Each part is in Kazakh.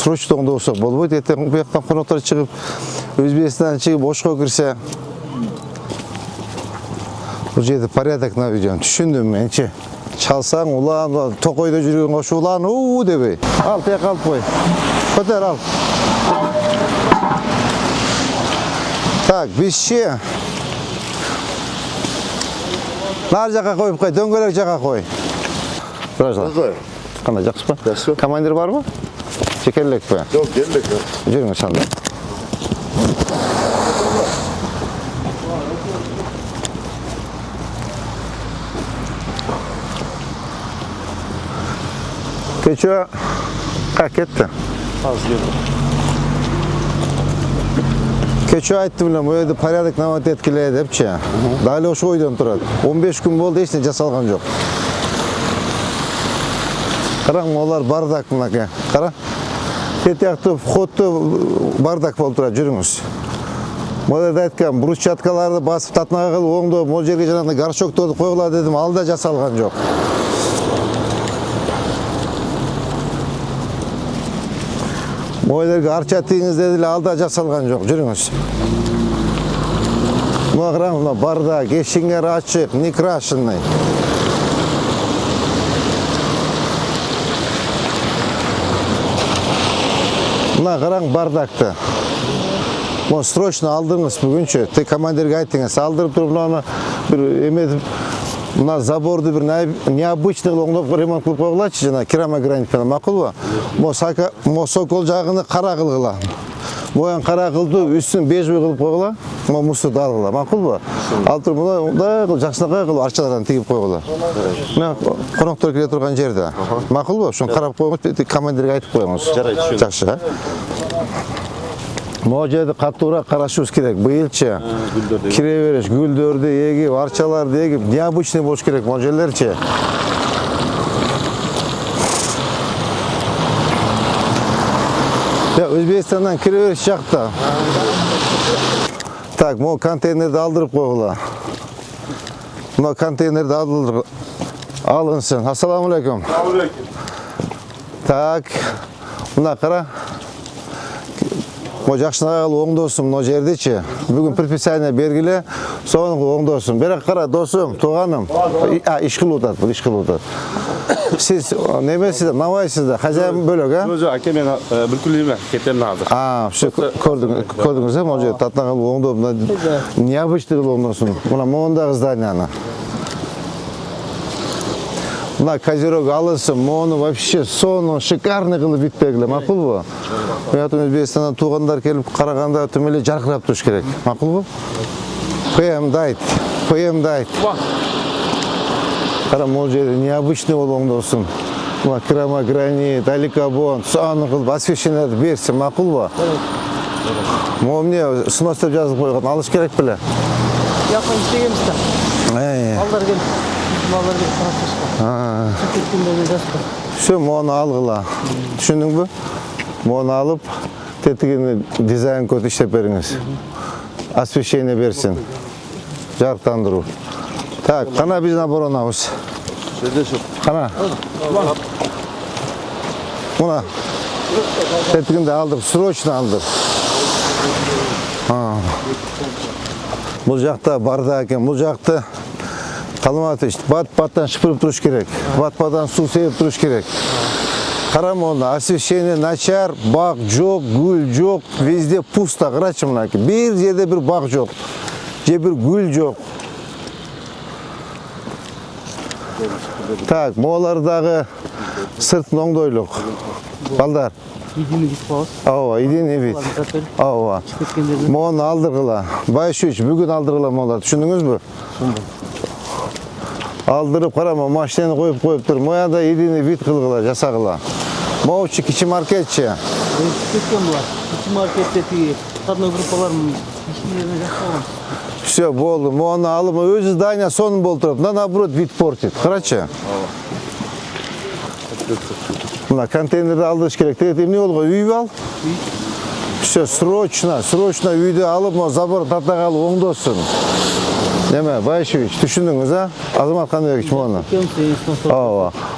срочно болсақ болбойт. Ертең bu жақтан қонақтар шығып, Өзбекстаннан шығып ошқа кірсе, бұл жерде порядок наведен. Түшіндім менше. Çalsаң, улан, тоқойда жүрген қошы улан, дебей. Ал, тек алып қой. Көтер, ал. Так, бізше. Нар жаққа қойып қой, дөңгелек жаққа қой. Бұражлар. Қандай, жақсы па? Жақсы. Командир бар ма? Жекерлік пе? Жоқ, келдік. Жүріңіз шанда. Keço, қақ кетті? Az geldi. Keço айтты білем, өйді порядок нават еткіледі депче. Далі ошы ойдан тұрады. 15 күн болды, ешіне жасалған жоқ. Қараң, олар бардак мұнаке. Қара. Кетияқты, входты бардак болып тұрады, жүріңіз. Молерді айтқан, брусчаткаларды басып татнаға қыл, оңды, мол жерге жанағында горшокты қойғыла дедім, алда жасалған жоқ. Мойлерге арча тиіңіз деділі, алда жасалған жоқ, жүріңіз. Мұна қараң, бардак, ешіңер ашық, не крашенный. Мұна қараң бардакты. Мұны срочно алдырыңыз бүгінше. Ты командирге айттыңыз, алдырып тұрып, мұны бір еметіп, мұна заборды бір необычный оңдап ремонт қылып қойғылачы, жана керамогранитпен мақұл ба? Мұ сокол жағыны қара қылғыла. Мұян қара қылды, үстін бежбей қылып қойғыла, мұсырды алғыла, мақұл ба? Алтыр мұны жақсынаға қылып арчалардан тегіп қойғыла. Мен қонақтар келе тұрған жерде. Мақұл ба? Шын қарап қойыңыз, командирге айтып қойыңыз. Жақсы. Мұ жерді қаттыра қарашуыз керек. Бұйылчы, кіре береш, гүлдерді егіп, арчаларды егіп, необычный болш керек мұ жерлерче. Өзбекстаннан кіре береш жақта. Так, мұ контейнерді алдырып қойғыла. Мұ контейнерді алдырып алынсын. Ассаламу алейкум. Так, мұна қара. Мо жақшынаға оңдосым, но жердече. Бүгін предписание бергіле, соның оңдосым. Берек қара, досым, туғаным. Ишқыл ұтады, бұл ишқыл ұтады. Сіз немесізді, навайсызды, хазяйым бөлік, а? Жоқ, әке мен бүлкілейме, кетемін азыр. Көрдіңіз, мо жер татнағыл оңдосым. Необычный қыл оңдосым. Мұна моғындағы зданияны. Мұна козерог алысым, моны вообще соны шикарный қылып бітпегілі, мақұл бұ? Мен Өзбекстаннан туғандар келіп қарағанда түмелі жарқырап тұш керек, мақұл бұ? Қойымды айт. Қара мол жерде необычный ол оңдосым. Мұна керамогранит, аликабон, соны қылып освещенияларды берсін, мақұл бұ? Мо мне сносып жазып қойған, алыш керек біле? Яқын істегемізді. Алдар келіп. Все, мұны алғыла. Түшінің бі? Мұны алып, тетігені дизайн код іштеп беріңіз. Освещение берсін. Жарықтандыру. Так, қана біз наборон ауыз. Қана. Мұна. Тетігінде алдыр, срочно алдыр. Бұл жақта барда екен, бұл жақта Қалматыш, бат-баттан шыпырып тұрыш керек. Бат-баттан су сеіп тұрыш керек. Қарам оны, освещение начар, бақ жоқ, гүл жоқ, везде пусто, қарачы мұнаки. Bir жерде бір бақ жоқ, же бір гүл жоқ. Так, молардағы сыртын оңдойлық. Балдар. Едini vit bağız. Ава, едini вид. Ава. Моны алдырғыла. Байшуч, бүгін алдырғыла молар. Түшіндіңіз бі? Алдырып қарама, машинаны қойып тұр. Мояда едini вид қылғыла, жасағыла. Моучы кичи маркетче. Кеткен бұлар. Кичи маркеттегі қадына группаларының кичилеріне жасалған. Все, болды. Моны алып, өзі здания сонын бол тұрып. Наоборот, вид портит. Қарачы? Мына контейнерді алдырыш керек. Тегетім не олға? Үй ал? Все, срочно үйді алып, забор татағалы оңдосын. Неме, Байшевич, түшіндіңіз, а? Азамат Қанбекович, моны.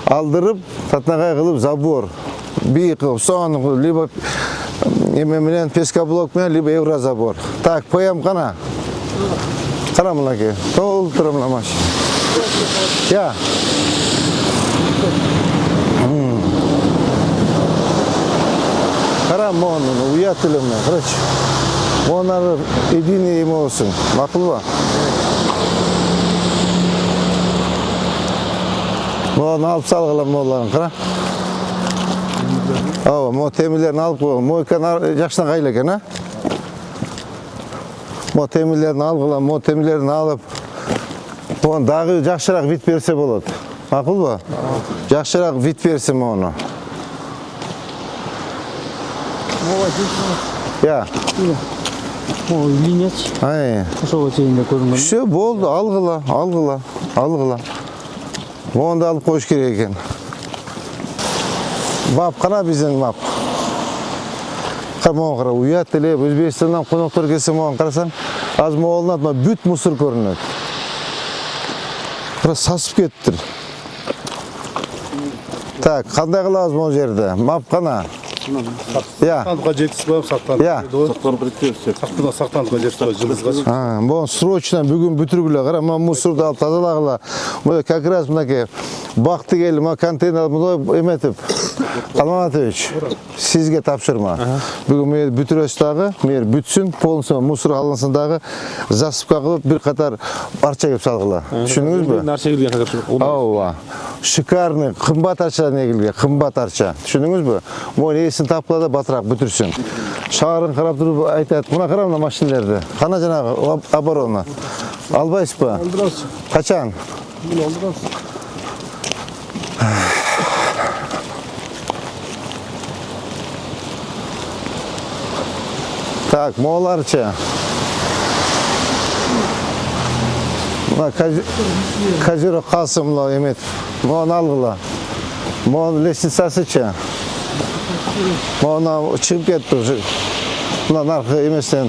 Алдырып, татнағай қылып забор. бийик кылып, сону либо эме менен пескоблок менен, либо еврозабор. Так, поям кана. Кара мынаке. Толтура мына машина. Я. Кара мону, уят эле мына, карачы. Монары единый эме болсун. Макулбу? Мону алып салгыла моларын, кара. Ооба, мо темирлерин алып койгон. Мойканы жакшынан кайла экен, а? Мо темирлерин алгыла, мо темирлерин алып, он дагы жакшыраак вид берсе болот. Макулбу? Жакшыраак вид берсе мону. Я. О, линияч. Ай. Ошого чейин көрүнгөн. Все болду, алгыла. Мону да алып коюш керек экен. Мап кана биздин мап. Камон кара, уят эле Өзбекстандан коноктор келсе могун карасаң, азыр моголунат бүт мусор көрүнөт. Кара сасып кеттир. Так, кандай кылабыз могу жерде? Мап кана. Я. Сақтануға жетіспей сақтанып. Я. Сақтануға жетіспей жылызға. Бұл срочно бүгін бүтіргілі. Қара, мына мусорды алып тазалағыла. Бұл как раз мынаке бақты келі, мына контейнер мұндай еметіп. Қалманатович, сізге тапшырма. Бүгін мен бүтірөс дағы, мен бүтсін, полнысын мусор алынсын дағы, засыпқа қылып бір қатар арча кеп салғыла. Түшініңіз бі? Нарча келген қатар. Ауа. Шикарный, қымбат арча негілге, қымбат арча. Түшініңіз бі? Мойын есін тапқылада батырақ бүтірсін. Шағырын қарап тұрып айтады, мұна қара мұна машинелерді. Қана жаңағы оборона. Албайсыз ба? Алдырасыз. Қачан? Алдырасыз. Так, моларча. Мына кажыры қалсын мұна емет. Мұны алғыла. Мұны лестницасыча. Мұны шығып кетті. Мұна нарқы еместен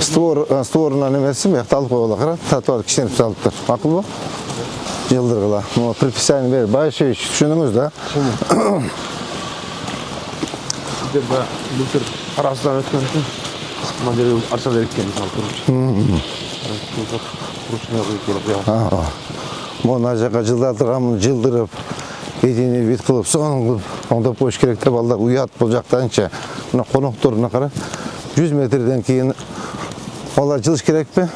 створынан емесім, яқты алып қойғыла қара. Татуар кішеніп салыптыр. Мақыл бұл? Жылдырғыла. Мұны предписание бер. Байшевич, түшініңіз да? Бүлтір арасынан өткен үшін мына жерге арша береккен Мұны жаққа жылдардырғамын жылдырып, едіне бет қылып, соның қылып, оңдап қойыш керек деп алдар ұят бұл жақтанша. Мұна қонақтарына қара, 100 метрден кейін олар жылыш керек пе?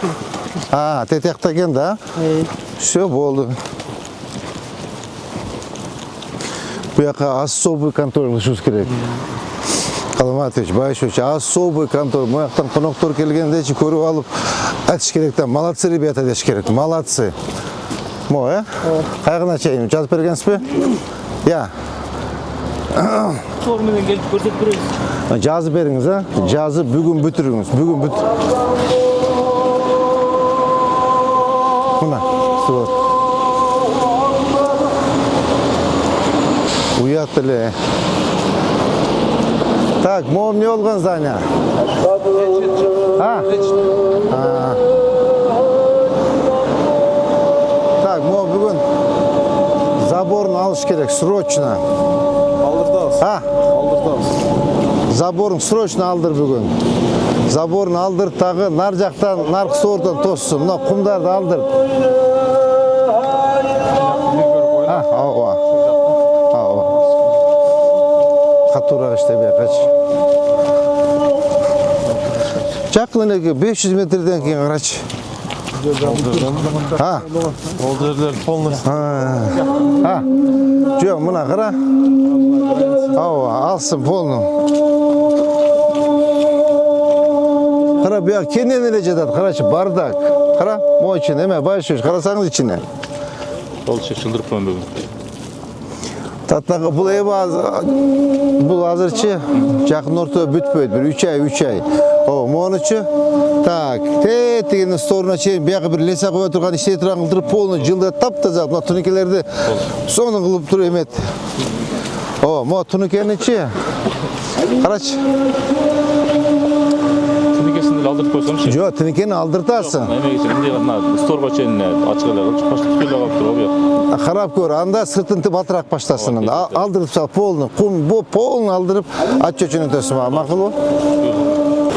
Тетекті екен да? Все болды. Бұл жаққа особый контроль қылышуыз керек. Қаламатович, Байшевич, особый контроль. Мояқтан қонақтар келгенде көріп алып, әтіш керек та, молодцы ребята деш керек, молодцы. Мо, қайғына чайым, жазып бергенсіз бе? Я. Торменен келіп көрсетіп көресіз. Жазып беріңіз, жазып бүгін бүтіріңіз, бүгін бүт. Мұна, суат. Уят әлі. Так, моғым не олған здания? Так, моғым бүгін заборын алыш керек, срочно. Алдырдамыз. Заборын срочно алдыр бүгін. Заборын алдыр, тағы нар жақтан, нарқы сордан тоссын. Мына құмдарды алдыр. Қатурақ іштебе, қач. Жақын әлеге 500 метрден кейін қарач. Ол жерлер полный. Жоқ, мұна қара. Алсын полный. Қара, бұяқ кенен әле жатады, қарашы, бардак. Қара, мой үшін, әме, Байшевич, қарасаңыз ішіне. Ол шешілдіріп қойын бүгін. Татнаға бұл еба, бұл азырчы жақын орта бүтпөйді, бір 3 ай. Моғынычы, так, тетігінің сторына чейін бияқы бір леса қойы тұрған іштей тұрған қылдырып, полны жылда тап-таза, мұна түнекелерді соның қылып тұру емет. Мұна түнекені че? Қарач. Түнекесінде Tünükeni aldırıp koysanız. Jo, tinekeni aldırtasın. Emeğe geçelim diye kadar storga çenine açık ele kalıp başta tükürle kalıp duruyor. Karab gör, anda sırtınты batırak baştasın. Aldırıp sal, polunu, kum, bu polunu aldırıp aç çöçünü tösüm abi, makul bu?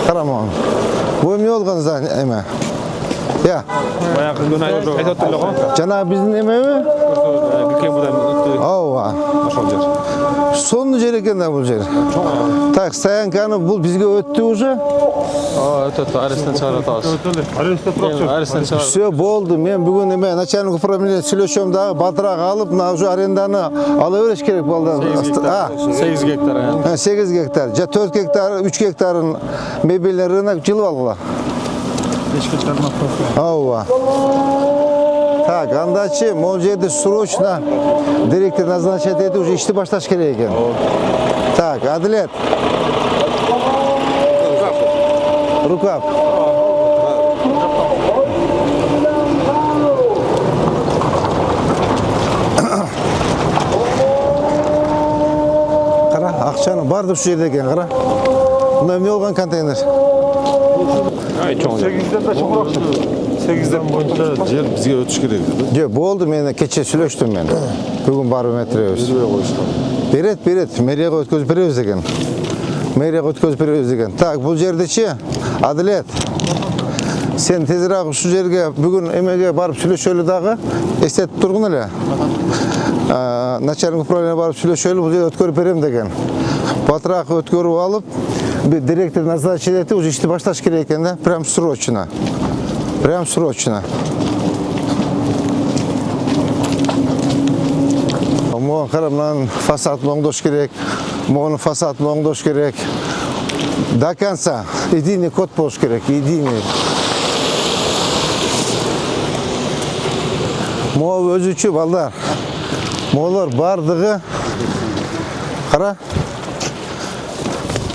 Karam onu. Bu ne olgan zaten eme? Ya, Bayağı gün ayı oldu. Aytat öyle koy. cana bizim eme mi? Gülken buradan öttü. Ova. Aşağı yer. Sonunu jereken de bu jer. Tak, Sayankanı bul bizge öttü уже. Evet, Ares'ten çağıratağız. Ares'ten çağırat. Все boldu. Men bugün eme начальник управления сүйлөшөм дагы батыраак алып, мына уже аренданы ала бериш керек балдар. 8 gektar yani. 8 gektar. Ja 4 gektar, 3 gektarın mebellerini жылып алгыла. Ова. Так, андачы, могу жерде срочно директор назначать етип уже ишти башташ керек экен. Так, Адилет. Рукав. Кара, акчаны барды ушул жерде экен, кара. Мына эмне болгон контейнер? Ay çok. 8'den boyunca yer bizge ötüş gerek dedi. Жок, болду, мен кече сүйлөштүм мен. Бүгүн барып метиребиз. Берет, мэрияга өткөзүп беребиз экен. Мэрияга өткөзүп беребиз экен. Так, бул жердечи, Адилет. Сен тезирээк ушул жерге бүгүн эмеге барып сүйлөшөлү дагы, эстетип тургун эле. Начальник управления барып сүйлөшөлү, бул жерде өткөрүп берем деген. Батыраак өткөрүп алып, bir директор назначить этип, уже ишти башташ керек экен да, прям срочно. Прям срочно. Могу карап, мынанын фасадын оңдош керек, могунун фасадын оңдош керек. До конца единый код болуш керек, единый. Могу өзүчү балдар. Могулар бардыгы кара.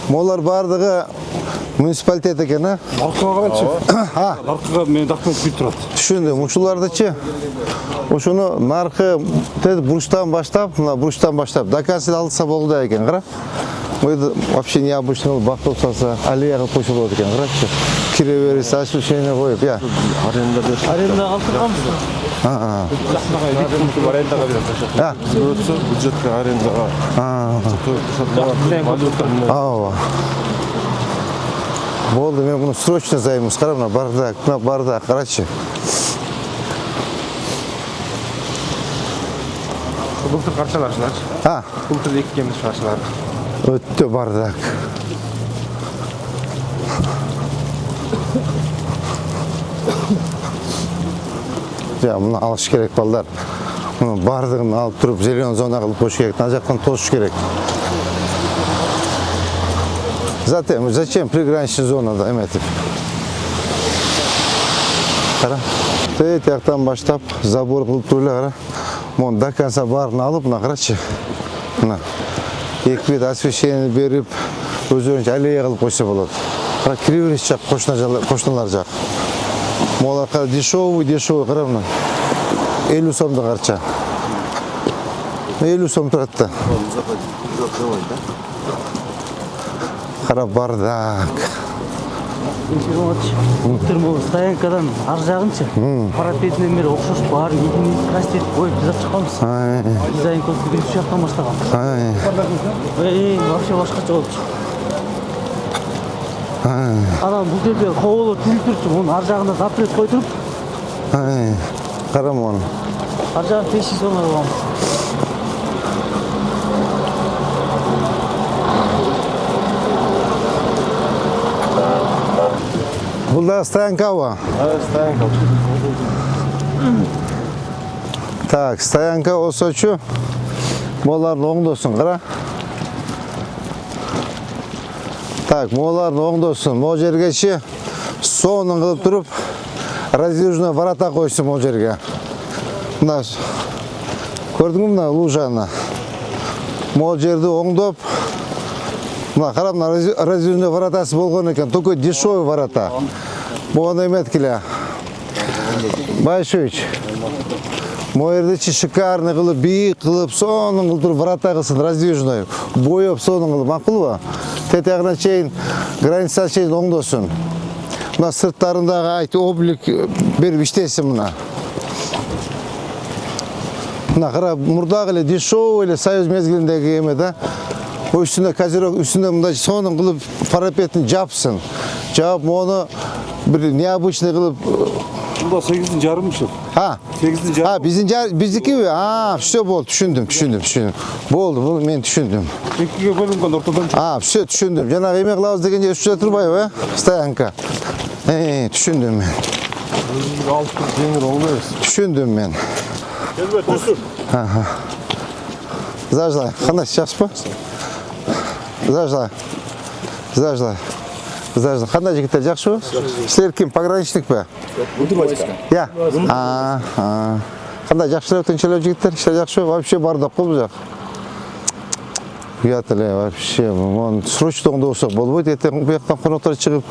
Могулар бардыгы муниципалитет экен, а? Аркаға қарайчы. Аркаға мен документ күйіп тұрады. Түшүндүм, ушулардычы. Ошону наркы бурчтан баштап, мына бурчтан баштап до конца алса болду экен, кара. Мыйды вообще необычный бак болсо, аллеяга койсо болот экен, карачы. Кире берип, освещение коюп, я. Аренда алдырганбыз. Арендаға береді. Өтсө бюджетке арендаға. Ава. Болду, мен муну срочно займусь, кара, мына бардак, карачы. Былтыр қаршаларшылар. Былтыр еккенбіз қаршалар. Өттө бардак. Ya bunu alış gerek ballar. Bunu bardığını alıp durup zelion zona kılıp koş gerek. Nacaktan toş gerek. Zaten zачем приграничная зонада emetip. Kara. Teyit yaktan başlap zabor kılıp duruyla kara. Bunu da kansa barını alıp buna karaçı. Buna. Ekbet освещение berip özörünce alleya kılıp koşsa болады. Kara kiriveriş çap koşnalar jak. Molar kara дешевый kara buna. 50 сомды қарча. 50 сом тұрады. Қара бардак. Бұл стоянкадан ар жағынша парапетінен бері оқшош барын единый красить қойып жазып шыққанбыз. Дизайн көзді бірінші жақтан бастағанбыз. Вообще башқаша болды. Анан бұл жерде қоғылы түліп тұрсын, оның ар жағында запрет қойдырып. Қарам оны. Ар жағын 500 сомға қойғанбыз. Бұл да стоянка ба? Стоянка. Так, стоянка осы үші. Молардың оңдосын, қара. Так, молардың оңдосын. Мол жергеші соңын қылып тұрып, раздвижный ворота қойсын мол жерге. Көрдің мына лужаны? Мол жерді оңдоп, қарап, раздвижный воротасы болған екен. Только дешевый ворота. Бұғаны емет келе. Байшевич. Мойердечи шикарный қылып, бейік қылып, соның қылып врата қылсын, раздвижной. Бойып соның қылып, мақұл ба? Тетеғына чейін, границаға чейін оңдосын. Mına sırtlarındağı ayt облик берип иштесин мына. Мына кара мурдагы эле дешевый эле союз мезгилиндеги эме да. O üstünde kazirok üstünde mında sonun kılıp parapetini japsın. Jap onu bir необычный kılıp Bunda 8,5'mışım. ha 8,5. ha bizdiki mi? Ha işte oldu düşündüm. Boldu bunu men düşündüm. İkiye bölünген ortadan çık. Ha işte düşündüm. Jana emek lavuz degence üstüne turbay be. Stayanka. Düşündüm men. 6 demir olmaz. Düşündüm men. Gelme dostum. Zajlay. Qanday yaxshi mı? Zajlay. Qanday jigitlar yaxshi mı? Sizlar kim pogranichnik be? Ya. Qanday yaxshi o'tinchilar jigitlar, ishlar yaxshi, вообще bardaq qol bu yoq. Uyatlar вообще. Mon срочно olsa bolboydi. Ertaga bu yoqdan qo'noqlar chiqib,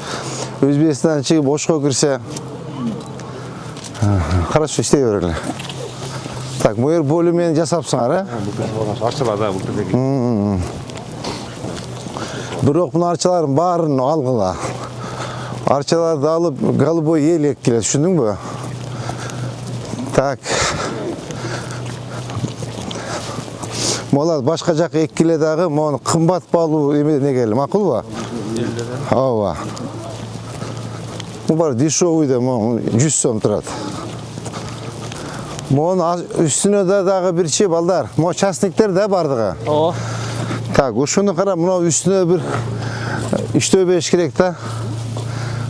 O'zbekistondan chiqib boshqa kirsa. Хорошо istayveringlar. Так, bu yer bölümeni jasapsыңар, ha? Arçalarda bu tepeki. Biroq bu arçaların bарын algıla. Arçalarda alıp galıboy yel ekkile, düşündün mü? Tak. Molar başka jaka ekkile dağı, mon kımbat balı ne geldi, makul ba? Ova. Bu bar dişoğuy da mon 100 so'm turadi. Mon üstüne de dağı bir şey baldar. Mon çasnikler de bardığı. Ооба. Так, ошону кара, мына үстүнө бир иштөө бериш керек да.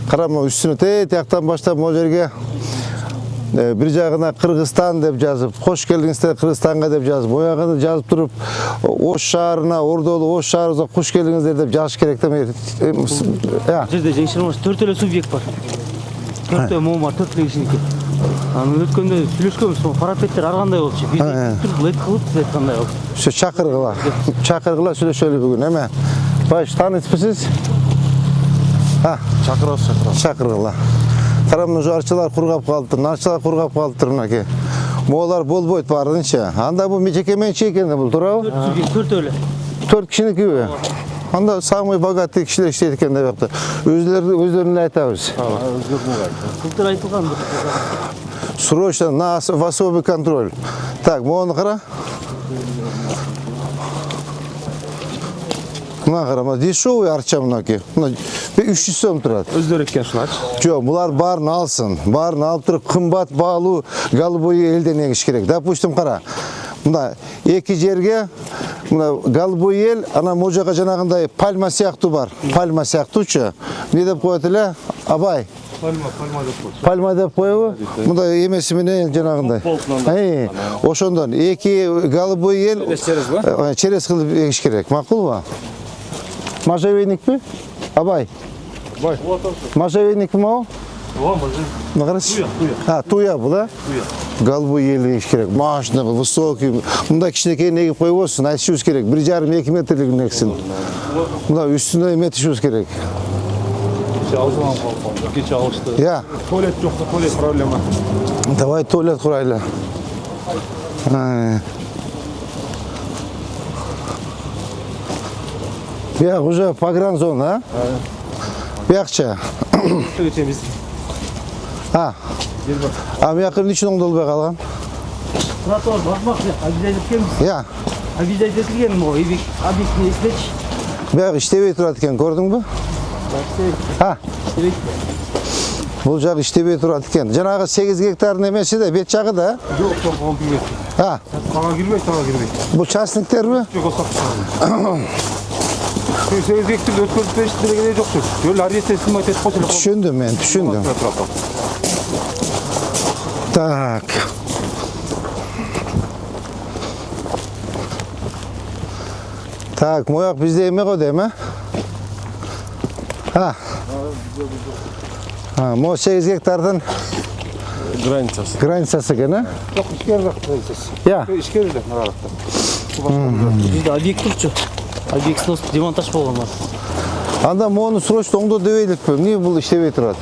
Кара, мына үстүнө тияктан баштап могу жерге бир жагына Кыргызстан деп жазып, кош келдиңиздер Кыргызстанга деп жазып, боягыны жазып туруп, Ош шаарына, Ордолу Ош шаарыбызга кош келдиңиздер деп жазыш керек да. Бул жерде жеңиширмаш 4 эле субъект бар. 4 мом бар, 4 эле кишиники. Анын өткөндө сүйлөшкөнбүз, парапеттер ар кандай болчу. Биз лет кылып сиз айткандай болду. Şu çakırgıla söyle bugün hemen. Baş tanıtmışsınız. Ha, çakırgıla. Karamın arçalar kurgap kaldı, ki. Moğollar bol boyut vardı içe. Anda bu mecekemen çekende bu durağı. 4 öyle. 4 kişilik gibi. Anda samay bagatlı kişiler işleyken de yaptı. Özlerini aytабыз. Былтыр айтылган. Срочно на особый контроль. Так, моğonu kara. Mına qarama, dешевый arça mınaki. Mına 300 so'm turadi. Өздері еккен шын ач. Жоқ, бұлар барын алсын. Барын алып тұрып, қымбат бағалу голубой елден егіш керек. Допустим, қара. Мына екі жерге, мына голубой ел, ана можаға жанағындай пальма сияқты бар. Пальма сияқты че. Не деп қояды ле? Абай. Пальма деп қойы. Мында емесіменен жанағындай. Ошондан екі голубой ел через қылып егіш керек. Мақұл ба? Можжевельник пе? Абай. Можжевельник ма? Туя бұл, да? Голубой елі егіш керек. Машина бұл, высокий. Мұнда кішінекей негіп қойып olsun, айтышуыз керек. 1,5-2 метрлік нексін. Мұнда үстіне метішуыз керек. Geçe alıştı. Ya. Tuvalet yoksa tuvalet problemi. Давай tuvalet kurayla. Ya уже погран зона, ha? Бияқча. Geçemiz. Ha. Ama yakın için oңдолбой қалған. Тротуар бакмак, объезжать эткенбиз. Ya. Объезжать этилген могу, объект не эстечи. Бияқ иштебей турат екен, көрдің бі? Ha. Бұл жағы иштебей турат екен. Жаңағы 8 гектардың емесі де, бет жағы да? Yok yok o girmek. Ha. Kana girmek, sana girmek. Bu частниктер бі? Yok o saklı. 8 hektar ötközüp beşiklerine yok söz. Böyle ariyete sılmayı test koçuyla. Düşündüm ben, düşündüm. Так. Так, moyak bizde yemek o değil mi? Ha. Ha, mo 8 hektardan границасы gene. Yok işkeri bak granitsası. Ya. İşkeri de aralıkta. Бизде объект турчу. Объект снос демонтаж болгон бар. Анда мону срочно оңдо дебейлик пе? Эмне бул иштебей турат?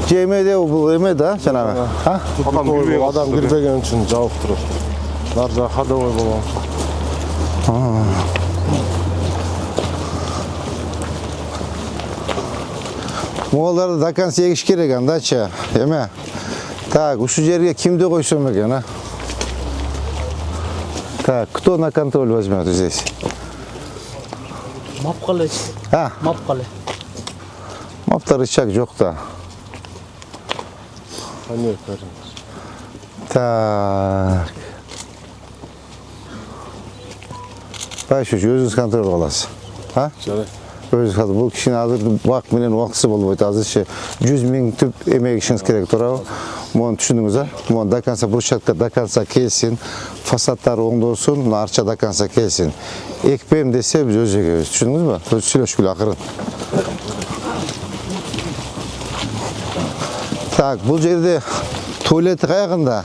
Же эмеде бул эме да, жанагы. Ha? Adam girmegen için cevap durur. Narca ходовой болған. Moğollarda dakans yegiş керек андача. Эме. Так, ушу жерге кимди койсом экен, а? Так, кто на контроль возьмет здесь? Мап қалай? А, Мап қалай? мапта рычаг жоқ та. Так. Байшуш, өзіңіз контроль қыласыз. А? Жарай. Өзіңіз контроль. Бұл кішкене азыр уақыт менен уақытысы болбойт. Азырча 100 000 түп эмек ишиңиз керек туурабы? Муну түшүндүңүз, а? Муну до конца брусчатка до конца келсин, фасадтары оңдолсун, мына арча до конца келсин. Экпейм десе биз өз эгебиз. Түшүндүңүзбү? Өз сүйлөшкүлө акырын. Так, бұл жерде туалеті қайғында.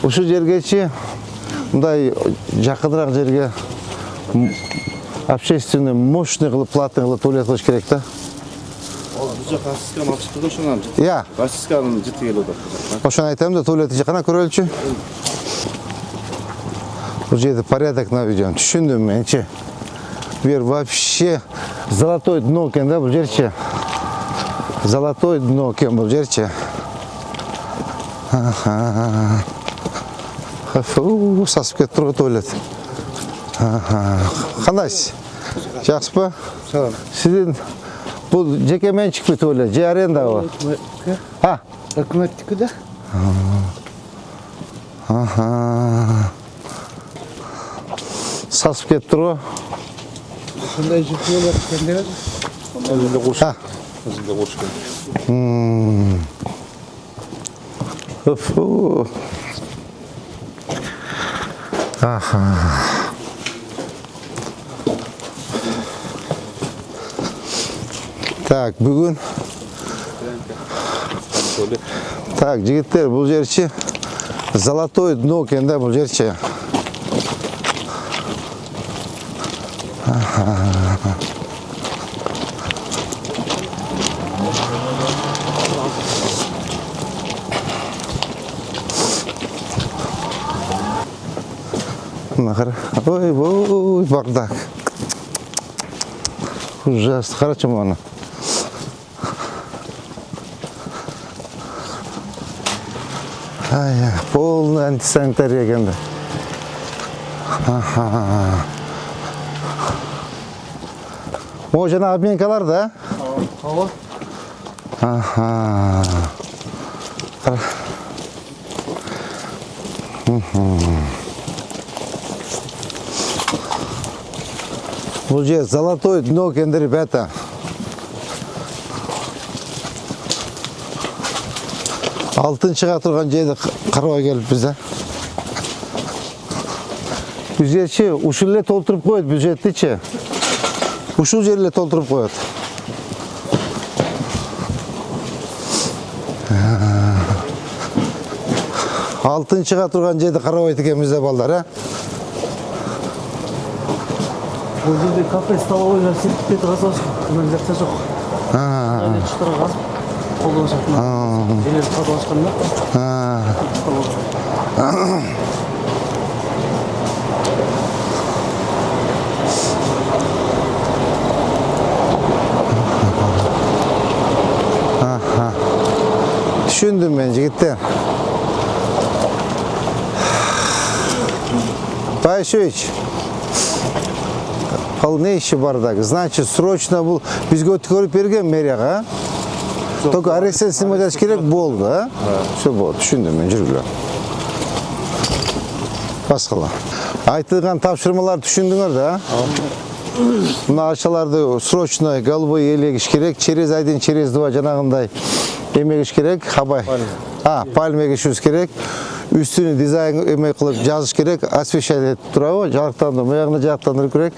Ушу жергечи мындай жақынырақ жерге общественный мощный кылып платный кылып туалет кылыш керек да. Бұл жаққа ассисканы алып шықты ғой шынан. Я, Ассисканы жіті келіп отыр. ошону айтам да, туалетти жакана көрөлүчү. Бұл жерде порядок наведем. Түшүндүм менчи. Бир вообще золотое дно экен да бұл жерчи. Золотое дно экен бұл жерчи. Сасып кетіп тұр ғой туалет. Қандайсыз? Жақсы па? Сіздің бұл жеке меншік пе туалет? Же аренда ғой? Үкіметтікі да. Сасып кетіп тұр ғой? Сондай жүзі олар кендері. Өзінде қоршық. Өзінде қоршық. Уфу. Так, бүгін. Так, жігіттер, бұл жерче золотое дно екен да, бұл жерче. Ой, бардак. Ужасно. Хорошо, мана. Полный антисанитария кенде. О, жана обменкалар да? Бұл же золотое дно екен, ребята. Алтын шыға тұрған жерді қарауға келіп бізде. Бюджетші ушылле толтырып қойды, бюджетті. Ушыл жерле толтырып қойды. Алтын шыға тұрған жерді қарауға екен бізде балдар, Бұл жерде кафе, столовый, сертификат ғасашық, канализация жоқ. Әлі шытыры ғасып, қолдан шақына. Жерлер қату ашқанда. Düşündüm ben jigitler. Байшевич, ал не işi бардак? Значит, срочно бұл бізге өткөрүп берген мэрияга, только арестен снимать керек болды, а? Все болды, түшүндүм мен, жүргүлө. Баскала. Айтылган тапшырмалар түшүндүңөр да? Мына арчаларды срочно голубой элегиш керек, через один, через два жанагындай эмегиш керек, хабай. Пальме егишибиз керек. Üstünü dizayn emek kılıp жазыш керек, освещать етіп тұрауы, жарықтандыру, маяғына жарықтандыру керек.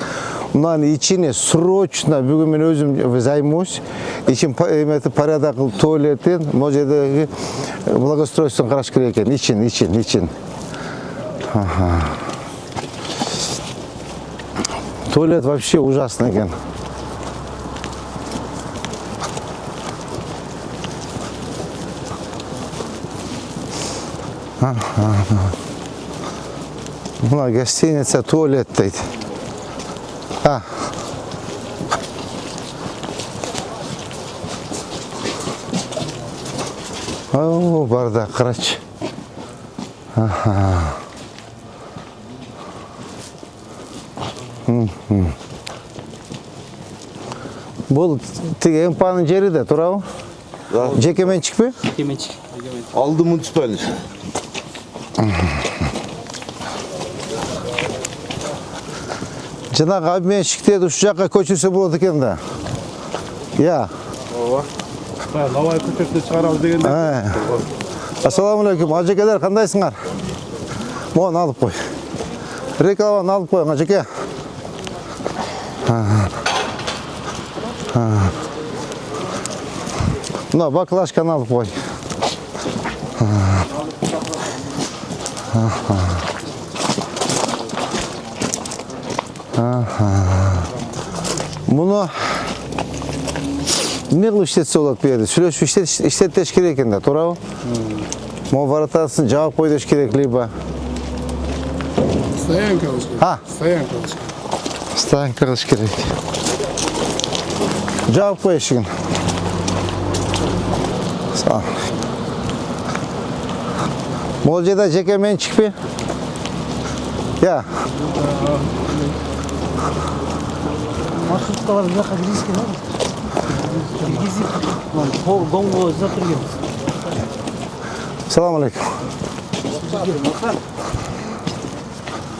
Мынаны içine срочно, бүгін мен өзім займусь, için порядок туалетін, бұл жердегі благоустройствоны қараш керек екен, için. Туалет вообще ужасный екен. Buna gостиница tuvalet deydi. О, бардак, қарашы. Бұл тіге емпаның жері де, тұра ма? Жекеменшік пе? Жекеменшік. Алды муниципальный. Жаңағы обменшіктерді үш жаққа көшірсе болады екен да. Я. Лавай көтерсе шығарамыз дегенде. Ассаламалейкум, ажекелер қандайсыңар? Моғын алып қой. Рекламаны алып қой, ажеке. Мына баклажканы алып қой. Мұны не қылып іштетсе болады берді? Сүйлесіп іштеттеш керек екен да, тұра ма? Мұны варатасын жауап қойдеш керек, либо... Стоянка қылыш керек. А? Стоянка қылыш керек. Стоянка қылыш керек. Жауап қой ешігін. Бұл жерде жеке меншік пе? Я. Маршруткалар бұл жаққа кіргізген ау? Кіргізіп, доңғы іздеп тұргенбіз. Салам алейкум.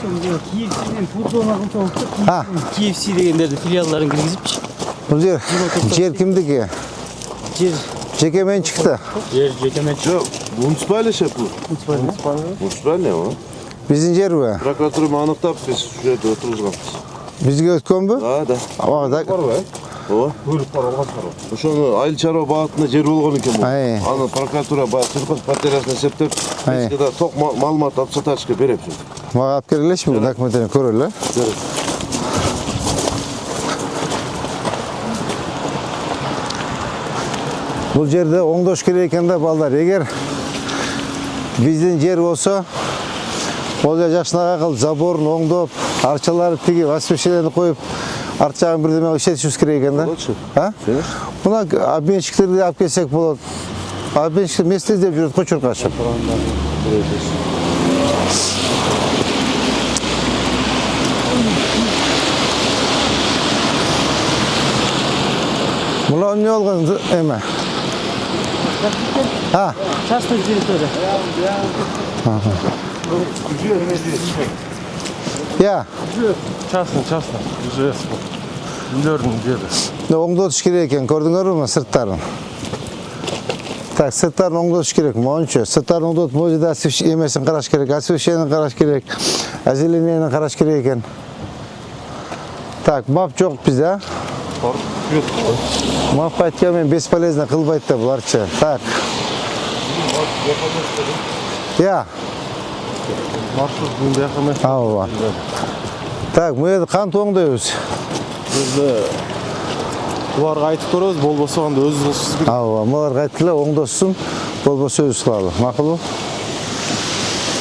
KFC-ден фудзона қылса ұлттық, А. KFC дегендерді филиалдарын кіргізіпші. Бұл жер кімдікі? Жер Жеке меншікті. жекеменшік. Жоқ, муниципальный шеп бұл. Муниципальный, о. Біздің жер бе? Прокуратура анықтап, біз şu жерде отырғызғанбыз. Бізге өткен бе? Да. О. Ошоны айыл чарба багытында жер болгон экен бул. Ай. Аны прокуратура баягы сыркат патериясына септеп, Ай. бизге да ток маалымат алып саташка берет. Маға алып келелеші бұл документтерін көрелі. Бұл жерде оңдош керек екен да балдар. Егер біздің жер болса, ол жер жақшынаға қылып, заборын оңдоп, арчалары тегіп, освещениені қойып, арт жағын бірдеме ішетішіміз керек екен да. Бұна обменшіктерді алып келсек болады. Обменшік месте іздеп жүреді, қой чұрқашып. Мұна не олған әмі? Частная территория. Я. Частный, ЖС. Үйлердің жері. Оңдотыш керек екен, көрдіңдер ме сырттарын? Так, сырттарын оңдотыш керек, мұншы. Сырттарын оңдотып, бұл жерде емесін қараш керек, освещениені қараш керек, озеленениені қараш керек екен. Так, мап жоқ бізде, а? Мап қайтқанмен бесполезно қылбайды да бұларчы. Так. Я. Маршрут бұнда яқымен. Ауа. Так, мұнда қант оңдайыз? Бізді бұларға айтып көріңіз, болбаса онда өзі қылсыз керек. Ауа, мұларға айтқылы оңдосын, болбаса өзі қылалы. Мақыл бұл?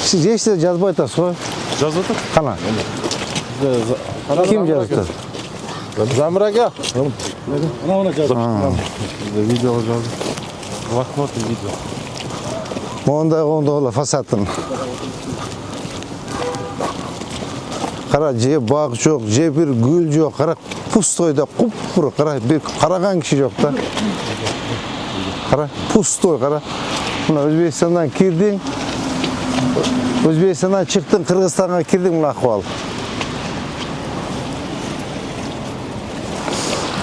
Сіз ешті жазбай тұрсыз ғой? Жазып отыр? Қана? Кім жазып тұр? Замыр әке. Мына жазып. Видеоға жазып. Блокнот видео. Онда фасадын. Қара, же бақ жоқ, же бір гүл жоқ, қара пустойда құп-құр, қара бір қараған кіші жоқ та. Қара, пустой, қара. Мұна Өзбекстаннан кірдің, Өзбекстаннан шықтың, Қырғызстанға кірдің мұна ақуал.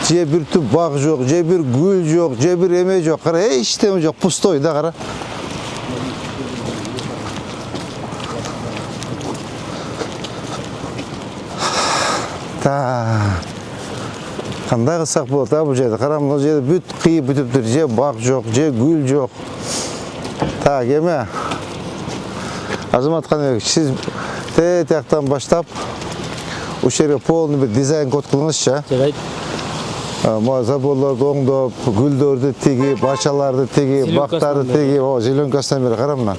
Же бір түп бақ жоқ, же бір гүл жоқ, же бір еме жоқ, қара, ештеме жоқ, пустой да қара. Қандай қылсақ болады, бұл жерде. Қарам, бұл жерде бүт қиып бүтіп тұр. Же бақ жоқ, же гүл жоқ. Так, еме. Азамат Қанбек, сіз таяқтан баштап, осы жерге полный бір дизайн код қылыңызшы. Жарайды. Заборларды оңдоп, гүлдерді тегіп, бақшаларды тегіп, бақтарды тегіп. О, зеленкасынан бері қарам мына.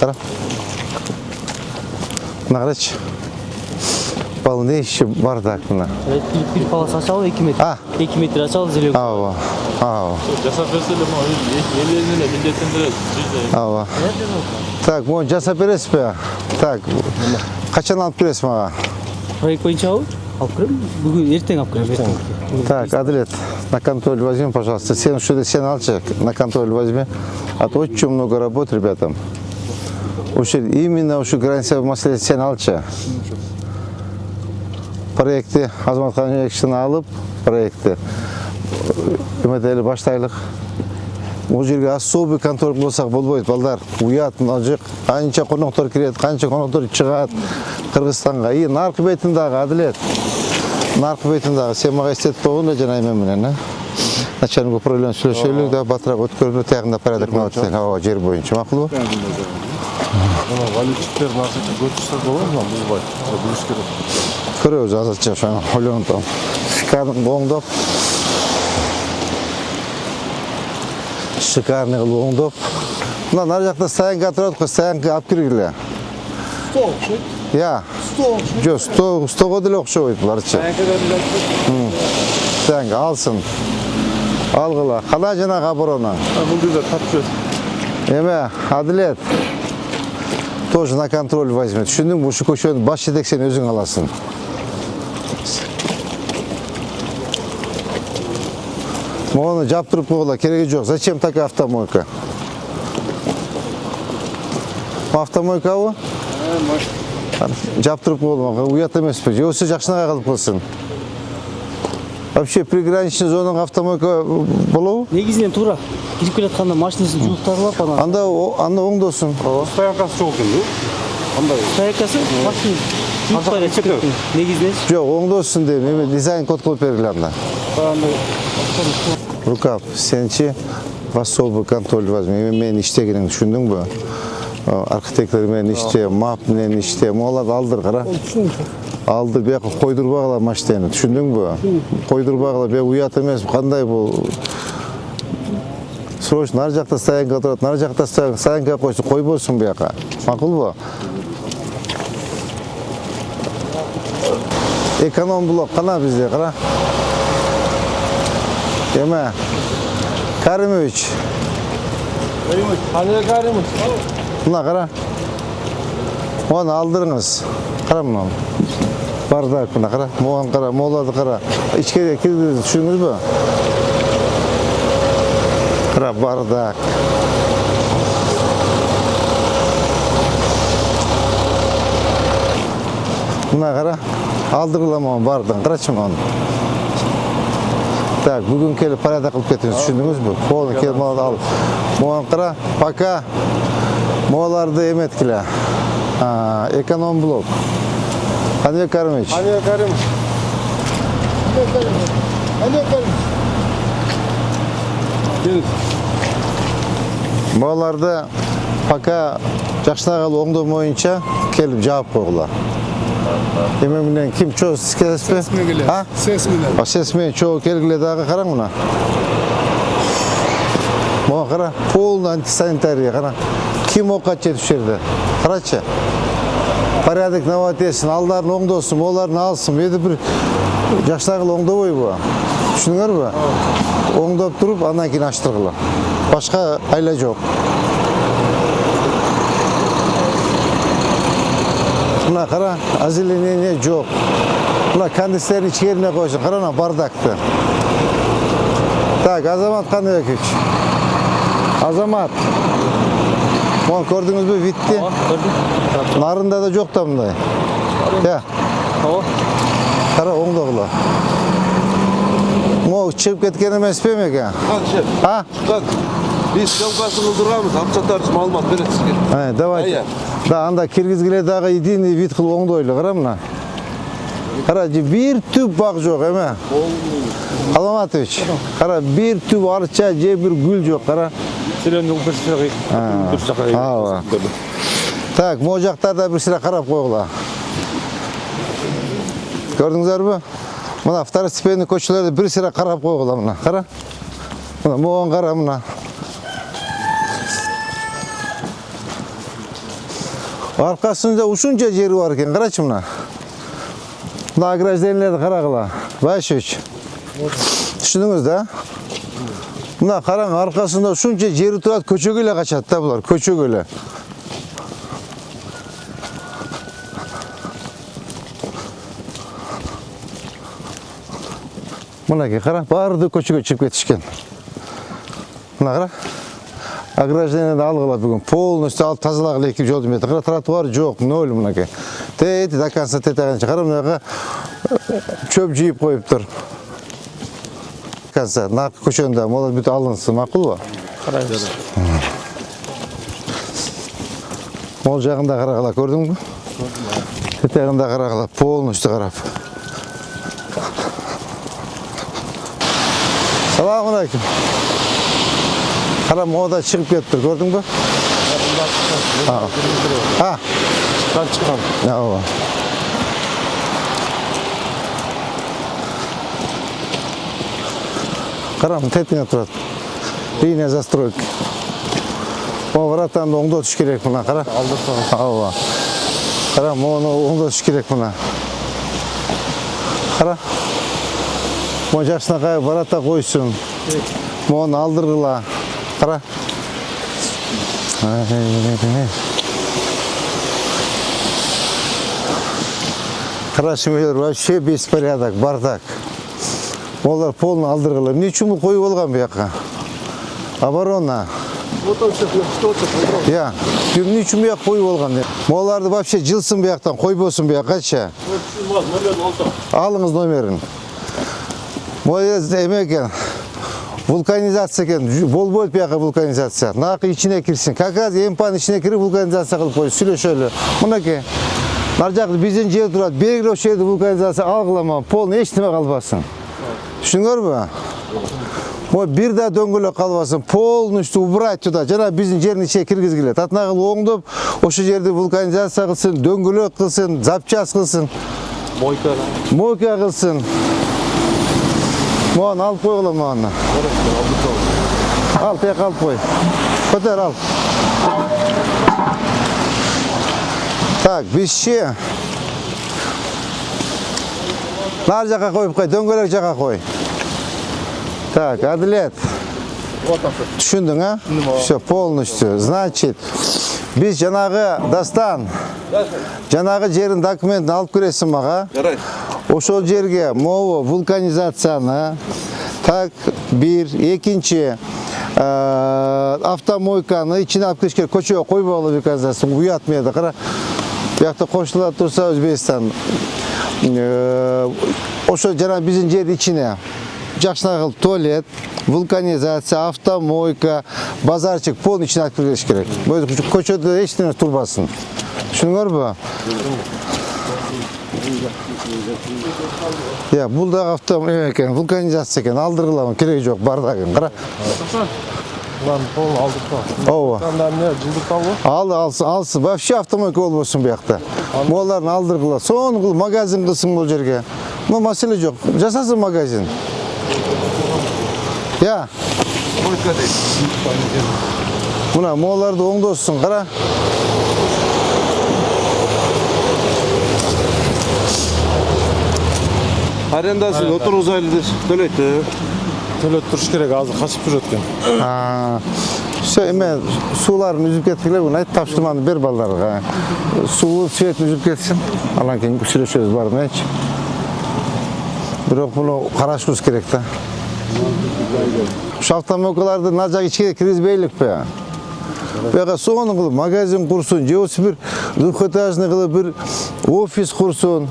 Қара. Мына қарайшы. Бал не işi bardaq mına? Bir palas açalı 2 metre. Ah. 2 metre açalı zilek. Ava. Ava. Жасап берселе мо элине эле милдеттендирет. Ava. Так, bu жасап бересиз be? Так. Kaçan alıp beresiz mağa? Проект боюнча алып кирем. Бүгүн эртең алып кирем. Так, Адилет, на контроль возьми, пожалуйста. Сен алчы, на контроль возьми. А то очень много работ, ребятам. Именно ушу граница маселеси сен алчы. Проекти Азаматхан Екшин алып, проекти үмөтелі баштайлық. Бұл жерге особый контроль болсақ болбойт, балдар. Уят, мына қанша қонақтар кіреді, қанша қонақтар шығады Қырғызстанға. И нарқы бетіндағы, Адилет. Нарқы бетіндағы, сен маға істетіп болғын да жана аймен менен, начальник управление сүйлөшөлүк да батырақ өткөрүнү тегінде порядок наводить. Ава, жер бойынша, мақұл ба? Валютчиктер наркотик көтүрсөк болот му? Бузбай. Билиш керек. Көрөбүз азырча ошону ойлонуп атам. Шикарный оңдоп. Шикарный кылып оңдоп. Мына нар жакта стоянка турат го, стоянка алып киргиле. Стол окшойт. Я. Стол. Стого деле окшобойт буларчы. Стоянка алсын. Алгыла. Кандай жанагы оборона? Бул жерде тапчы. Эме, Адилет. Тоже на контроль возьми. Түшүндүң бу көчөнүн баш жетексен өзүң аласың. Оны жаптырып койгула, кереги жок. Зачем такая автомойка? Автомойкабы? Жаптырып койгула, уят эмеспи? Же осы жакшынакай кылып кылсын? Вообще приграничный зонаға автомойка болобу? Негизинен туура. Кирип келатканда машинасын жууктарылап анан. Анда оңдосун. Стоянкасы жок экен. Андай. Стоянкасы машина жуутпай чекет. Негизинен Жок, оңдосун дейм. Эми дизайн код кылып бергиле анда. Рукав, сенчи в особый контроль возьми. Эми менин иштегенин түшүндүңбү? Архитектор менен иштейм, мап менен иштейм. Оларды алдыр, кара. Алды бияка койдурбагыла машинаны, түшүндүңбү? Койдурбагыла, бияка уят эмес, кандай бул? Срочно нар жакта стоянка турат, нар жакта стоянка койсун, койбосун бияка. Макулбу? Эконом блок кана бизде, кара. Эме, Каримович. Кане Каримович? Мына кара. Оны алдырыңыз. Кара мына. Бардак мына кара. Моган кара, моларды кара. Ичке киргиз, түшүндүңүзбү? Кара бардак. Мына кара. Алдыргыла моган бардын. Карачы моган. Так, бүгүн келип порядок кылып кетиңиз, түшүндүңүзбү? Полный келип ал. Моган кара, пока моларды эметкиле. Эконом блок. Кане Каримович. Кане Каримович? Моларды пока жакшынакай оңдоо боюнча келип жаап койгула. Эме менен ким чоо келесизби? Сес менен келе. Сес менен. Сес менен чоо келгиле дагы караң мына. Могу кара, полный антисанитария кара. Ким окат жетип жерде? Карачы. Порядок наводить этсин, алдарын оңдосун, моларын алсын. Эди бир жакшынакай оңдобойбу? Түшүндүңөрбү? Оңдоп туруп, андан кийин ачтыргыла. Башка айла жок. Мына кара, озеленение жок. Мына кондиционер ичкерине койсун, карана бардакты. Так, Азамат Каныбекович. Азамат. Мон көрдүңүзбү витти? көрдүм. Нарында да жок да мындай. Я. Кара оңдогула. Мо чыгып кеткен эмеспи эмеге? А? Как? Биз съемкасын кылдырганбыз, акча тартып маалымат берет сизге. Давай. Да, анда киргизгиле дагы единый вид кылып оңдойлу, кара мына. Кара, бир түп бак жок эме. Аламатович, кара, бир түп арча же бир гүл жок, кара. Зеленый перспектива. Ава. Так, могу жактарда бир сыра карап койгула. Көрдүңүздөр? Мына второстепенный көчөлөрдө бир сыра карап койгула мына. Кара. Мына могон кара мына. Аркасында ушунча жери бар экен, карачы мына. Mına ограждениелерди карагыла. Байшевич. Түшүндүңүз да? Mına караң, аркасында ушунча жери турат, көчөгө эле качат да булар, көчөгө эле. Мынакей кара, баарды көчөгө чыгып кетишкен. Мына кара. Ограждениеди алгыла бүгүн. Полностью алып тазалагыла 2 жол метр. Кара, тротуар жок, ноль мынакей. Тейти до конца тетаганча. Кара, мынага чөп жыйып коюптур. Конца, нак көчөндө молот бүт алынсын, макулбу? Карайбыз. Мол жагында карагыла, көрдүңбү? Тетагында карагыла, полностью карап. Салам алейкум. Кара, мода чыгып кетти, көрдүңбү? Çıkan çıkan. Ооба. Карам, тетиңе турат. Линия застройки. Вратанды оңдотуш керек мына, кара. Алдырсаңыз. Ооба. Кара, мону оңдотуш керек мына. Кара. Мо жакшынакай врата койсун. Мону алдыргыла. Кара. Крашивелер вообще беспорядок, бардак. Олар полный алдыргыла. Эмне үчүн бул коюп алган буяка? Оборона. Я, эмне үчүн буяка коюп алган? Моларды вообще жылсын буяктан, койбосун буякачы. Алыңыз номерин. Моез эме экен. Вулканизация экен. Болбойт буяка вулканизация. Накы ичине кирсин. Как раз эмпанын ичине кирип вулканизация кылып коюш. Сүйлөшөлү. Мынакей. Нар жакты биздин жер турат. Белгилүү жерде вулканизация алгылама. Полный эчтеме калбасын. Түшүңөрбү? Мо бир да дөңгөлөк калбасын. Полностью убрать туда. Жана биздин жердин ичине киргизгиле. Татнагыл оңдоп, ошо жерди вулканизация кылсын, дөңгөлөк кылсын, запчас кылсын. Мойка кылсын. Мону алып койгула мону. Ал, тек алып кой. Көтөр ал. Так, бизчи. Нар жака коюп кой, дөңгөлөк жака кой. Так, Адилет. Түшүндүң, а? Всё, полностью. Значит, биз жанагы Дастан. Жанагы жерин документин алып киресиң мага. Жарайт. Ошол жерге могу вулканизацияны, так, бир, экинчи, автомойканы ичине алып киришке көчөгө койбогула вулканизация. Уят мени, кара. Буякта кошулар турса Өзбекстан. Ошо жана биздин жердин ичине жакшынакыл туалет, вулканизация, автомойка, базарчык полный ичине алып кириш керек. Көчөдө эч нерсе турбасын. Түшүндүңөрбү? Я, бул дагы автомойка экен, вулканизация экен, алдыргыламын, кереги жок, бардагын, кара. Lan pol aldırsa. Ооба. Kandan ne? Cıldık kaldı? Алсын. Вообще автомойка болбосун буякта. Моларын алдыргыла. Сону кылып магазин кылсын бул жерге. Но маселе жок. Жасасын магазин. Я. Мына моларды оңдосун, кара. Арендасын отургузайлы төлөйт. Tölet duruş gerek azı kaçıp duruyor etken. Все, эме сууларын үзүп кеткиле, буну айт тапшырманы бер балдарга. Суу светин үзүп кетсин. Анан кийин сүйлөшөбүз баарыначы. Бирок муну карашыбыз керек да. Ушу автомойкаларды мына жак ичке киргизбейликпи? Буяка сону кылып магазин курсун, же болбосо бир двухэтажный кылып бир офис курсун.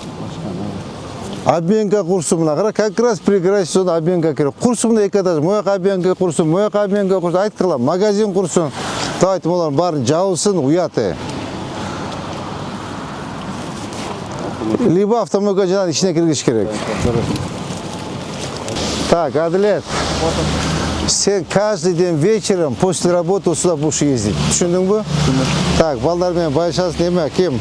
Обменка курсу мына кара, как раз пригрозит обменка керек. Курсу мына эки этаж, мояк обменка курсун, мояк обменка курсун, айткыла, магазин курсун. Давайте булардын баарын жабылсын, уяты. Либо автомойка жанагы ичине киргизиш керек. Так, Адилет. Сен каждый день вечером после работы сюда будешь ездить. Түшүндүңбү? Так, балдар менен байшасын эме, ким?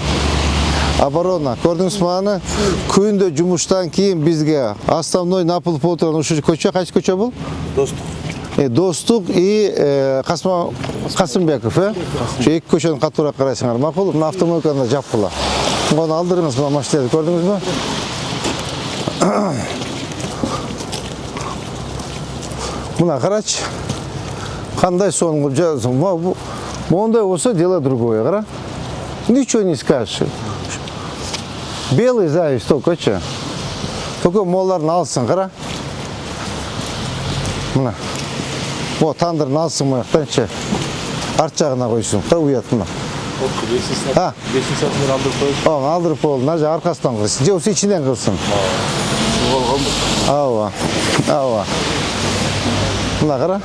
Оборона. Көрдүңүзбү аны? Күндө жумуштан кийин бизге основной напылып отурган ушу көчө, кайсы көчө бул? Достук. Достук и Касымбеков, Ушу эки көчөнү катуураак карайсыңар. Макул, мына автомойканы жапкыла. Муну алдырыңыз, мына машинаны көрдүңүзбү? Мына қарач. Қандай соны қылып жазсың. Мондай болса дело другое, қара. Ничего не скажешь. Белый зависть только че. Только молларын алсын, қара. Мына. Вот тандырын алсын маяқтан арт жағына қойсын. Қара ұят мына. Бесін сатымен алдырып қойып. Алдырып болды. Мына жақ арқасынан қылсын. Же осы ішінен қылсын. Ауа. Ауа. Мына қара.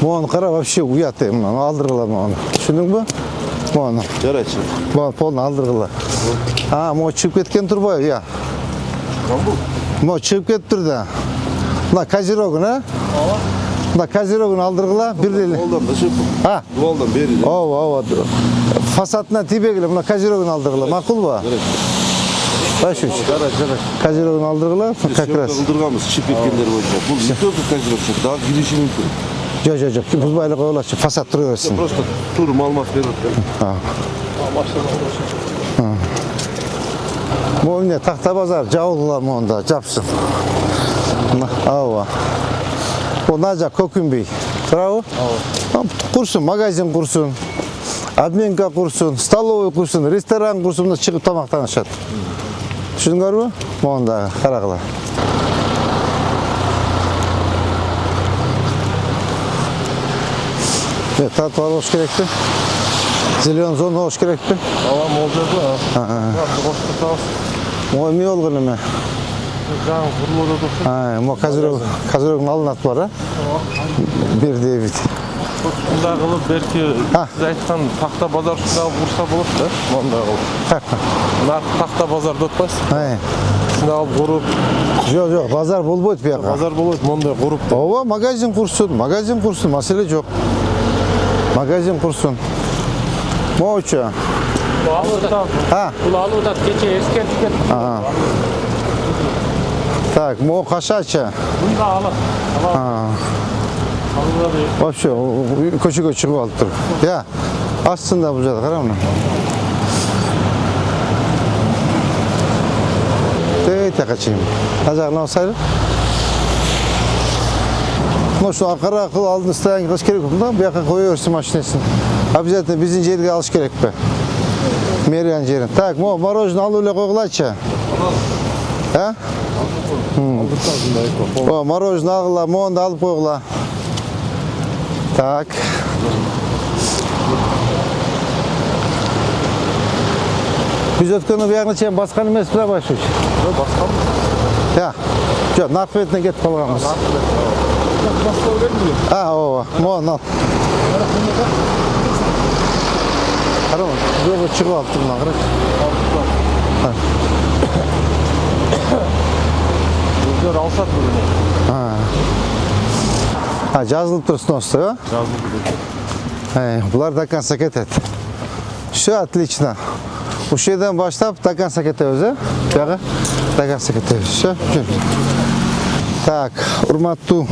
Моны қара вообще ұят. Мына алдырғыла моны. Түсіндің бі? Моны. Жарайчы. Моны полны алдырғыла. Мо шығып кеткен тұр бай, я. Мо шығып кетіп тұр да. Мына козерогын, Мына козерогын алдырғыла, бірдейлі. Дуалдан да шығып. Дуалдан бері. Ова. Фасадына тибегілі, мына козерогын алдырғыла. Мақұл ба? Башуч. Козерогын алдырғыла, как раз. Алдырғамыз шығып кеткендер бойынша. Бұл не только козерог шығып, дағы кириші мүмкін. Жоқ, бұзбайлы қойылашы, фасад тұры өрсін. Просто тур малмақ беріп. Мойне тақта базар, жауылғылар мұнда, жапсын. Ауа. Ол нажа көкінбей. Тұрауы? Құрсын, магазин құрсын, админка құрсын, столовый құрсын, ресторан құрсын, шығып тамақтан ашады. Түсініңдер бі? Мұнда қарағыла. Татуар ош керек пе? Зелен зона ош керек пе? Алам ол жерде. Ой, не олғыны ме? Жаңы құрылуда тұрсын. Мо қазірогын алынат бар, бір Дэвид. Мұнда қылып, берке сіз айтқан тақта базар ұшында құрса болып да, мұнда қылып. Тақта базар дөтпайсыз. Шында алып құрып. Жоқ, базар болбойды бияқа. Базар болады, мұнда құрып. Ова, магазин құрсын, мәселе жоқ. Магазин құрсын. Моуча. Бұл алудан кече ескертіп кетті. Так, мо қашача. Бұнда алып. Вообще, көшеге шығып алып тұр. Я, астында бұл жады, қара мұны. Тәйте қачайым. Ажағына осайлы. Şu Ankara akıl aldın isteyen kaç gerek bundan bir yakın koyuyorsun maşinesini. Обязательно bizim жерге alış gerek be. Meriyan yerin. Tak, мороженое al öyle koyulaça. Ha? O мороженое algıla, onu da alıp koyula. Tak. Biz ötkünü bir yakını çeyin baskan emez bile başlıyor. Басқа мı? Ya. Yok, nakfiyetine git kalgamız. Ова, мон ал. Қарама, жоғы шығып алып тұрмын ақырет. Өздер алсат бүгін. Жазылып тұр сносы, а? Жазылып. Бұлар до конца кетеді. Все отлично. Үш жерден баштап до конца кетеміз, а? Бағы? До конца кетеміз. Все. Так, урматтуу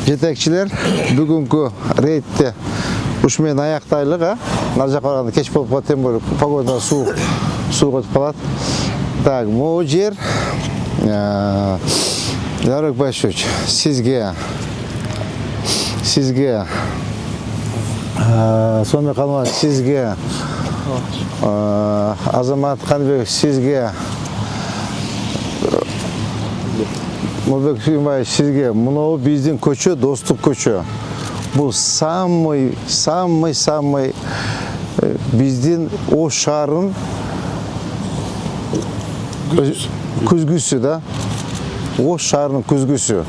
жетекчилер, бүгүнкү рейдте ушмен аяктайлык, нар жака барганда кеч болуп калат, тем более погода суук өтүп калат. Так, могу жер Дарык Башуч, сизге сонымен қалмай сизге Азамат Қанбек, сизге Мурбек Сүйінбаев, сізге мынау біздің көчө, достық көчө. Бұл самый біздің о шарын күзгүсі да. О шарын күзгүсі.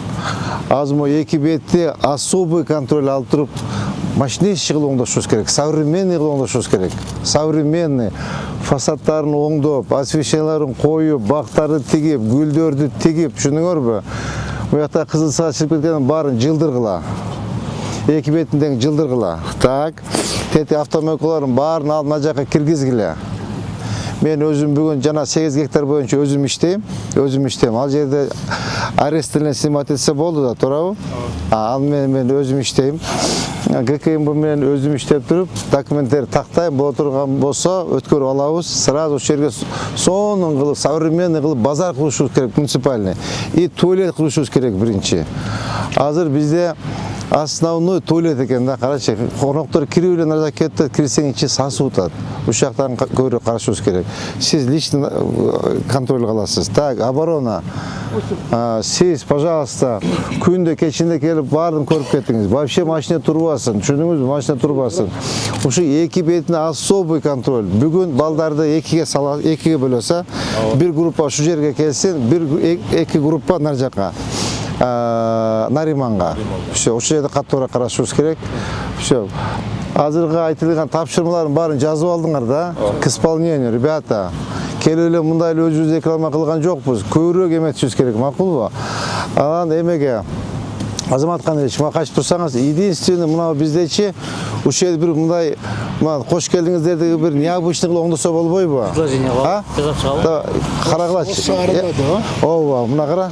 Азмо екі бетте особый контроль алып тұрып, машине шығыл оңдашуыз керек, современный оңдашуыз керек. Современный фасадтарын оңдоп, освещенияларын қойып, бақтарды тегіп, гүлдерді тегіп, шыныңыр бі? Бұяқта қызыл сағат шығып кеткенін барын жылдырғыла. Екі бетінден жылдырғыла. Так, теті автомобиляларын барын алып мына жаққа кіргізгіле. Мен өзім бүгін жана 8 гектар бойынша өзім іштейм. Ал жерде арестілен снимать етсе болды да, тұрау? Ал мен өзім іштейм. ГКМБ менен өзүм иштеп туруп документтер тактайм боло турган болсо өткөрүп алабыз. Сразу ошол жерге сонун кылып современный кылып базар курушубуз керек, муниципальный. И туалет курушубуз керек биринчи. Азыр бизде основной туалет экен да, карачы. Коноктор кирип эле нарза кетти, кирсең ичи сасып атат. Ушул жактан көбүрөөк карашыбыз керек. Сиз лично контроль кыласыз. Так, оборона. Сиз, пожалуйста, күндө кечинде келип баарын көрүп кеттиңиз. Вообще машина турбасын, түшүндүңүзбү? Машина турбасын. Ушу эки бетине особый контроль. Бүгүн балдарды экиге бөлөсө, бир группа ушул жерге келсин, эки группа нар жака. Нариманга. Все, ошол жерде каттуураак карашыбыз керек. Все. Азыркы айтылган тапшырмалардын баарын жазып алдыңар да. К исполнению, ребята. Келип эле мындай эле өзүбүз реклама кылган жокпуз. Көбүрөөк эметишибиз керек, макулбу? Анан эмеге Азамат Кандырович, мага качып турсаңыз, единственный мына биздечи ушул жерде бир мындай кош келдиңиздер деген бир необычный кылып оңдосо болбойбу? Предложение кылып жазап чыгабы? Карагылачы. Ооба, мына кара.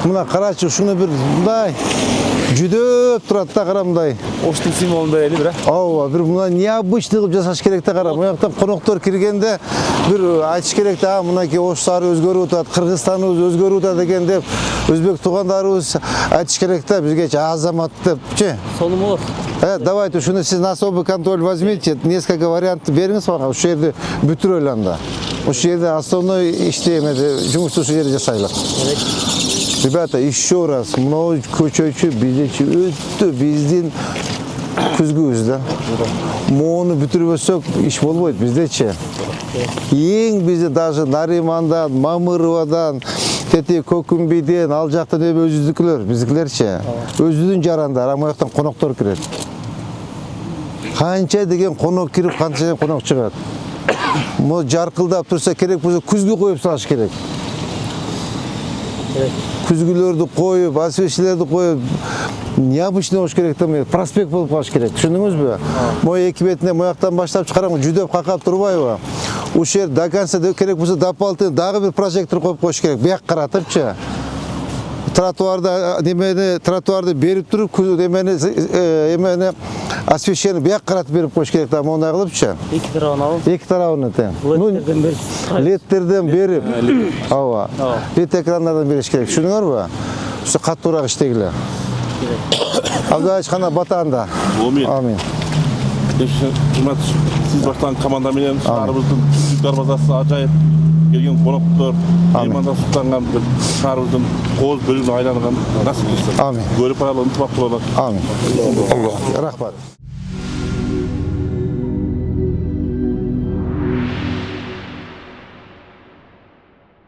Мына карачы, ушуну бир мындай жүдөп турат да, кара мындай. Оштун символундай эле бир. Ооба, бир мына необычный кылып жасаш керек да, кара. Мынаяктан коноктор киргенде бир айтыш керек да, мынакей ош шаары өзгөрүп атат, Кыргызстаныбыз өзгөрүп атат деген деп өзбек туугандарыбыз айтыш керек да, бизге азамат депчи. Сону болот. Давайте ушуну сиз на особый контроль возьмите, несколько вариантов бериңиз мага, ушул жерди бүтүрөлү анда. Ушул жерде основной ишти жумушту ушул жерде жасайлы. Ребята, еще раз, мынау көчөчү биздечи өтө биздин күзгүбүз да. Мону бүтүрбөсөк иш болбойт биздечи. Эң бизде даже Наримандан, Мамыровадан, тети Көкүмбийден, ал жактан өзүбүздүкүлөр, биздикилерчи. Өзүнүн жарандар, амаяктан коноктор кирет. Канча деген конок кирип, канча деген конок чыгат. Мо жаркылдап турса керек болсо күзгү коюп салыш керек. Күзгүлөрдү коюп, освещениелерди коюп, необычный болуш керек да, проспект болуп калыш керек. Түшүндүңүзбү? Мой эки бетине мояктан баштап чыгарам, жүдөп какап турбайбы? Ушул жер до конца керек болсо дополнительный дагы бир прожектор коюп коюш керек. Бияк каратыпчы. Тротуарды берип туруп, эмени освещение бияк каратып берип коюш керек да, мондай кылыпчы. Эки тарабын алып. Эки тарабын тең. Ледтерден берип. Ледтерден берип. Ооба. Лед экрандардан бериш керек. Түшүндүңөрбү? Ушу каттуураак иштегиле. Абдулла Ачкана батанда. Амин. Siz baştan komanda менен шаарыбыздын дарбазасы ажайып келген коноктор, меймандар суктанган шаарыбыздын кооз бөлүгүнө айланган насип кылсын. Амин. Көрүп алып ынтымак бололу. Амин. Рахмат.